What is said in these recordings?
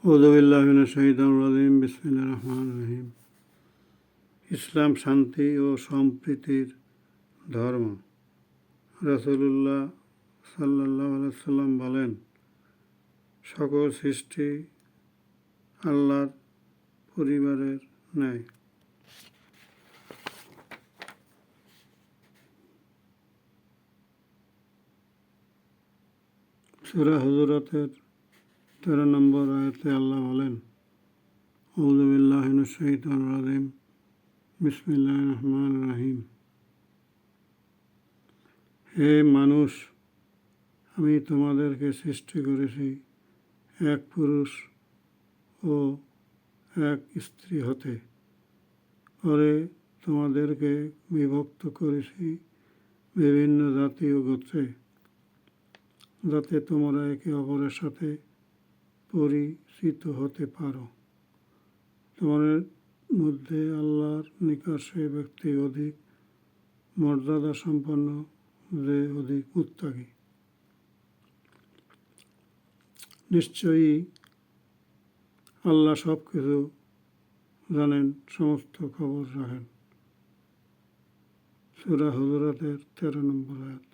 আউযু বিল্লাহি মিনাশ শাইতানির রাজিম। বিসমিল্লাহির রহমানির রহিম। ইসলাম শান্তি ও সম্প্রীতির ধর্ম। রাসূলুল্লাহ সাল্লাল্লাহু আলাইহি ওয়াসাল্লাম বলেন, সকল সৃষ্টি আল্লাহর পরিবারের ন্যায়। সূরা হুজুরাতের 13 নম্বর আয়াতে আল্লাহ বলেন, আউযু বিল্লাহি মিনাশ শাইতানির রাজিম। বিসমিল্লাহির রহমানির রহিম। হে মানুষ, আমি তোমাদেরকে সৃষ্টি করেছি এক পুরুষ ও এক স্ত্রী হতে, পরে তোমাদেরকে বিভক্ত করেছি বিভিন্ন জাতি ও গোত্রে, যাতে তোমরা একে অপরের সাথে পরিচিত হতে পারো। তোমাদের মধ্যে আল্লাহর নিকট সে ব্যক্তি অধিক মর্যাদা সম্পন্ন যে অধিক মুত্তাকী। নিশ্চয়ই আল্লাহ সব কিছু জানেন, সমস্ত খবর রাখেন। সূরা হুজুরাতের 13 নম্বর আয়াত।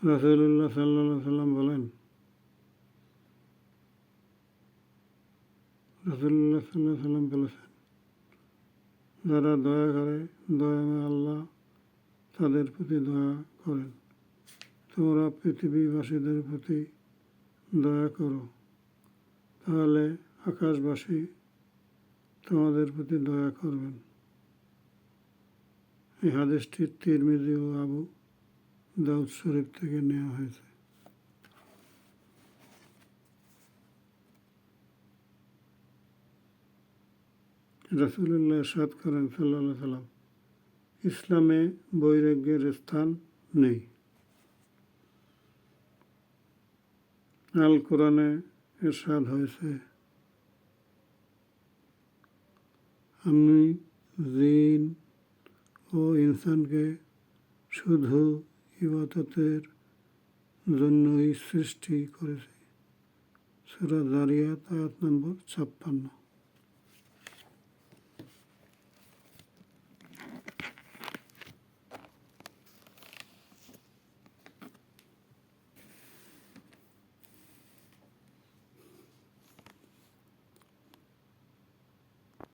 রাসূলুল্লাহ সাল্লাল্লাহু আলাইহি ওয়াসাল্লাম বলেন, বলেছেন, যারা দয়া করে, দয়াময় আল্লাহ তাদের প্রতি দয়া করেন। তোমরা পৃথিবীবাসীদের প্রতি দয়া করো, তাহলে আকাশবাসী তোমাদের প্রতি দয়া করবেন। এই হাদিসটি তিরমিজি ও আবু দাউদ শরীফ থেকে নেওয়া হয়েছে। রাসূলুল্লাহ ইরশাদ করেন সাল্লাল্লাহু আলাইহি ওয়াসাল্লাম, ইসলামে বৈরাগ্যের স্থান নেই। আল কোরআনে ইরশাদ হয়েছে, আমি জিন ও ইনসানকে শুধু ইবাদতের জন্যই সৃষ্টি করেছি। সূরা যারিয়াত আয়াত নম্বর 56।